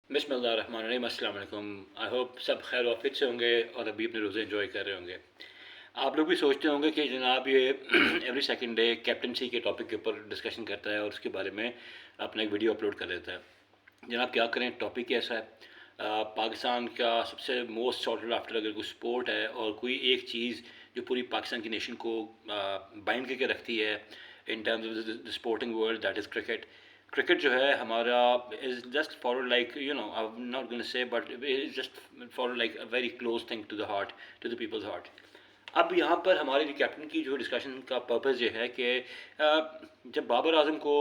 बिस्मिल्लाहिर्रहमानिर्रहीम। अस्सलाम वालेकुम। आई होप सब खैर वाफियत से होंगे और अभी अपने रोज़े एंजॉय कर रहे होंगे। आप लोग भी सोचते होंगे कि जनाब ये एवरी सेकंड डे कैप्टनसी के टॉपिक के ऊपर डिस्कशन करता है और उसके बारे में अपना एक वीडियो अपलोड कर देता है। जनाब क्या करें, टॉपिक ही ऐसा है। पाकिस्तान का सबसे मोस्ट सॉल्टेड आफ्टर अगर कोई स्पोर्ट है और कोई एक चीज़ जो पूरी पाकिस्तान की नेशन को बाइंड करके रखती है in terms of the sporting world, that is cricket. Cricket जो है हमारा is just for like I am not gonna say but is just for like a very close thing to the heart, to the people's heart. अब यहाँ पर हमारे captain की जो discussion का पर्पज़ ये है कि जब बाबर आजम को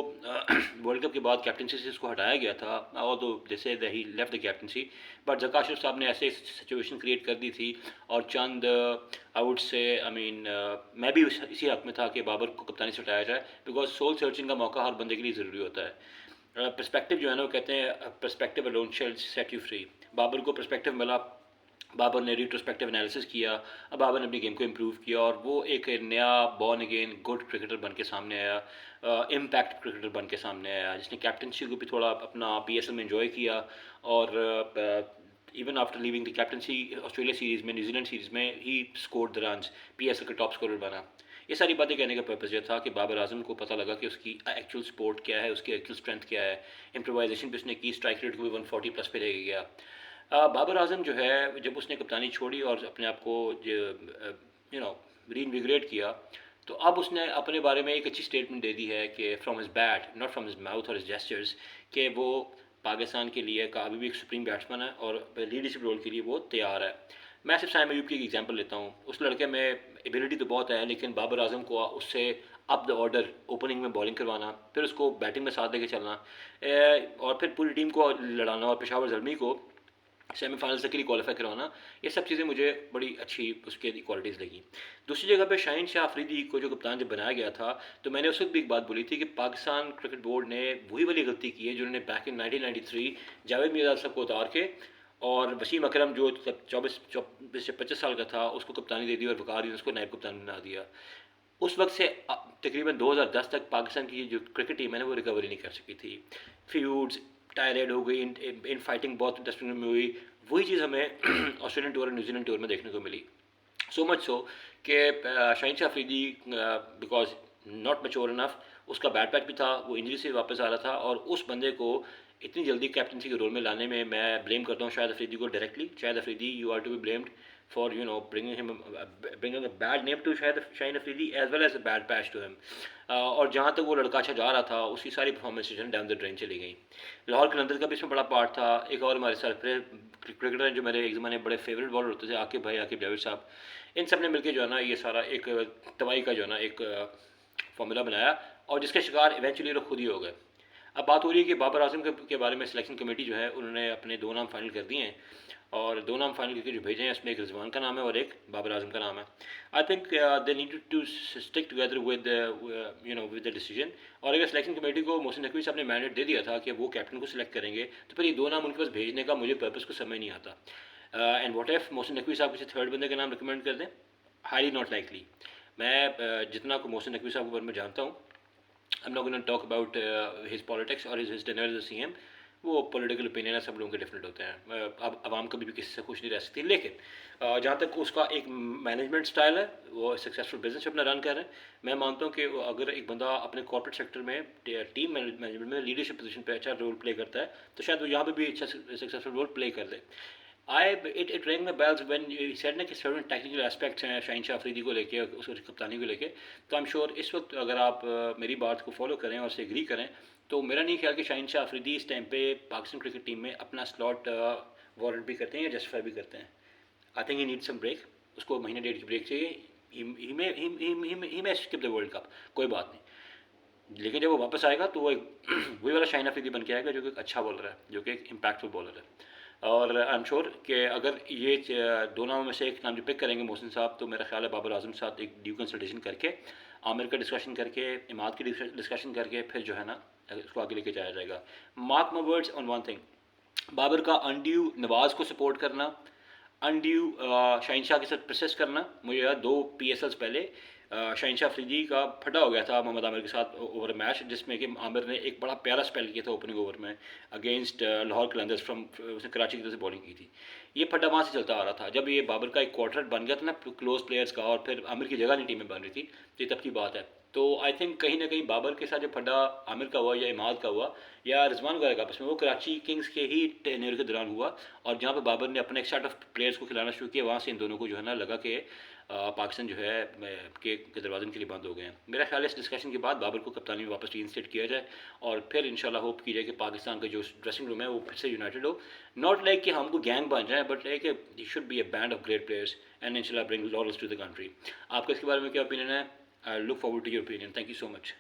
वर्ल्ड कप के बाद कैप्टनसी से इसको हटाया गया था, और तो जैसे ही लेफ्ट द कैप्टनसी, बट जका अशरफ साहब ने ऐसे सिचुएशन क्रिएट कर दी थी और चंद I would say I mean मैं भी इसी हक में था कि बाबर को कप्तानी से हटाया जाए, बिकॉज सोल सर्चिंग का मौका हर बंदे के लिए ज़रूरी होता है। पर्सपेक्टिव जो है ना, वो कहते हैं perspective alone shall set you free. Babar को पर्सपेक्टिव मिला, बाबर ने रिट्रोस्पेक्टिव एनालिसिस किया, अब बाबर ने अपनी गेम को इम्प्रूव किया और वो एक नया बॉर्न अगेन गुड क्रिकेटर बन के सामने आया, इम्पैक्ट क्रिकेटर बन के सामने आया, जिसने कैप्टनसी को भी थोड़ा अपना पीएसएल में एंजॉय किया। और even after living the captaincy Australia series में, न्यूजीलैंड सीरीज़ में ही स्कोर द रन्स, पीएसएल का टॉप स्कोरर बना। ये सारी बातें कहने का पर्पज़ यह था कि बाबर आजम को पता लगा कि उसकी एक्चुअल स्पोर्ट क्या है, उसकी एक्चुअल स्ट्रेंथ क्या है। इम्प्रोवाइजेशन भी उसने की, स्ट्राइक रेट को भी 140 प्लस पे लेके गया। बाबर आजम जो है जब उसने कप्तानी छोड़ी और अपने आप को री इन्विग्रेट किया, तो अब उसने अपने बारे में एक अच्छी स्टेटमेंट दे दी है कि from his bat, not from his mouth और हिज जेस्चर्स, कि वो पाकिस्तान के लिए का अभी भी एक सुप्रीम बैट्समैन है और लीडरशिप रोल के लिए वो तैयार है। मैं सिर्फ साइम अयूब की एक एग्जांपल लेता हूँ। उस लड़के में एबिलिटी तो बहुत है, लेकिन बाबर आजम को उससे अप द ऑर्डर ओपनिंग में बॉलिंग करवाना, फिर उसको बैटिंग में साथ लेके चलना, और फिर पूरी टीम को लड़ाना और पेशावर जल्मी को सेमीफाइनल्स तक के लिए क्वालिफाई करवाना, ये सब चीज़ें मुझे बड़ी अच्छी उसके क्वालिटीज़ लगी। दूसरी जगह पे शाहीन शाह अफरीदी को जो कप्तान जब बनाया गया था, तो मैंने उस वक्त भी एक बात बोली थी कि पाकिस्तान क्रिकेट बोर्ड ने वही वाली गलती की है जिन्होंने बैक इन 1993 जावेद मिर्ज़ा साहब को उतार के और वसीम अकरम जो 24 से 25 साल का था उसको कप्तानी दे दी और वकार यूनुस को नायब कप्तान बना दिया। उस वक्त से तकरीबन 2010 तक पाकिस्तान की जो क्रिकेट टीम है ना, वो रिकवरी नहीं कर सकी थी। फ्यूड्स टायरेड हो गई, इन फाइटिंग बहुत इंटरेस्टिंग में हुई। वही चीज़ हमें ऑस्ट्रेलियन टूर और न्यूजीलैंड टूर में देखने को मिली। सो मच सो कि Shaheen Shah Afridi because not mature enough, उसका बैट पैच भी था, वो इंजरी से वापस आ रहा था, और उस बंदे को इतनी जल्दी कैप्टनसी के रोल में लाने में मैं ब्लेम करता हूँ शाहिद अफरीदी को directly. Shahid Afridi, you are to be blamed for bringing a bad name to Shaheen Afridi as well as a bad patch to him। और जहाँ तक वो लड़का अच्छा जा रहा था, उसकी सारी परफॉर्मेंस डाउन द ड्रेन चली गई। लाहौर कलंदर का भी इसमें बड़ा पार्ट था। एक और हमारे सरप्राइज क्रिकेटर हैं जो मेरे एक ज़माने बड़े फेवरेट बॉलर होते थे, आकिब भाई, आकिब जावेद साहब। इन सब ने मिलकर जो है ना ये सारा एक तबाही का जो है ना एक फार्मूला बनाया, और जिसके शिकार इवेंचुअली लोग खुद ही हो गए। अब बात हो रही है कि बाबर आजम के बारे में सिलेक्शन कमेटी जो है उन्होंने अपने दो नाम फाइनल कर दिए हैं, और दो नाम फाइनल करके जो भेजे हैं उसमें एक रिजवान का नाम है और एक बाबर आजम का नाम है। I think they need to stick together with with the decision. और अगर सिलेक्शन कमेटी को मोहसिन नकवी साहब ने मैंडेट दे दिया था कि वो कैप्टन को सिलेक्ट करेंगे, तो फिर ये दो नाम उनके पास भेजने का मुझे पर्पज़ को समझ नहीं आता। And what if Mohsin Naqvi साहब किसी थर्ड बंदे का नाम रिकमेंड कर दें? Highly not likely. मैं जितना को मोहसिन नकवी साहब के बारे में जानता हूँ, I'm not going to talk about his politics or his tenure as a CM। वो पॉलिटिकल ओपिनियन है, सब लोगों के डिफरेंट होते हैं। अब आवाम कभी भी किसी से खुश नहीं रह सकती, लेकिन जहाँ तक उसका एक मैनेजमेंट स्टाइल है, वो सक्सेसफुल बिजनेस अपना रन कर रहे हैं। मैं मानता हूँ कि अगर एक बंदा अपने कॉर्पोरेट सेक्टर में टीम मैनेजमेंट में लीडरशिप पोजीशन पे अच्छा रोल प्ले करता है, तो शायद वो यहाँ पे भी अच्छा सक्सेसफुल रोल प्ले कर दे। It rang my bells when you said ना कि सर्टेन टेक्निकल एस्पेक्ट्स हैं शाहीन शाह अफरीदी को लेके, उसकी कप्तानी को लेके। तो आई एम श्योर इस वक्त अगर आप मेरी बात को फॉलो करें और से एग्री करें, तो मेरा नहीं ख्याल कि शाहीन शाह अफरीदी इस टाइम पे पाकिस्तान क्रिकेट टीम में अपना स्लॉट वारंट भी करते हैं या जस्टिफाई भी करते हैं। I think he need some break. उसको महीने डेढ़ की ब्रेक चाहिए। He may skip the world cup, कोई बात नहीं, लेकिन जब वो वापस आएगा तो वो एक वही वाला शाहीन अफरीदी बन के आएगा जो कि एक अच्छा बॉलर है, जो कि एक इम्पैक्टफुल बॉलर है। और आई एम श्योर कि अगर ये दो नामों में से एक नाम जो पिक करेंगे मोहसिन साहब, तो मेरा ख्याल है बाबर आजम के साथ एक ड्यू कंसल्टेशन करके, आमिर का डिस्कशन करके, इमाद की डिस्कशन करके, फिर जो है ना उसको आगे लेके जाया जाएगा। Mark my words on one thing, Babar का अनड्यू नवाज़ को सपोर्ट करना, अनड्यू शाहीन शाह के साथ प्रोसेस करना, मुझे याद 2 PSLs पहले शहनशाह अफरीदी का फटा हो गया था मोहम्मद आमिर के साथ ओवर मैच, जिसमें कि आमिर ने एक बड़ा प्यारा स्पेल किया था ओपनिंग ओवर में अगेंस्ट लाहौर कलंदर्स फ्रॉम, उसने कराची की तरफ से बॉलिंग की थी। ये फटा वहाँ से चलता आ रहा था। जब ये बाबर का एक क्वार्टर बन गया था ना क्लोज प्लेयर्स का, और फिर आमिर की जगह नहीं टीम में बन रही थी, तो ये तब की बात है। तो आई थिंक कहीं ना कहीं बाबर के साथ जो फड्डा आमिर का हुआ या इमाद का हुआ या रिजवान वगैरह का आपस में, वो कराची किंग्स के ही टेन्योर के दौरान हुआ, और जहाँ पे बाबर ने अपने एक सेट ऑफ प्लेयर्स को खिलाना शुरू किया, वहाँ से इन दोनों को जो है ना लगा कि पाकिस्तान जो है के दरवाजे के लिए बंद हो गए हैं। मेरा ख्याल है इस डिस्कशन के बाद बाबर को कप्तानी में वापस रीइंस्टेट किया जाए, और फिर इंशाल्लाह होप की जाए कि पाकिस्तान का जो ड्रेसिंग रूम है वो फिर से यूनाइटेड हो। नॉट लाइक कि हमको गैंग बन जाए, but like it should be a band of great players and इंशाल्लाह bring laurels to the country. आपका इसके बारे में क्या ओपिनियन है? I look forward to your opinion. Thank you so much.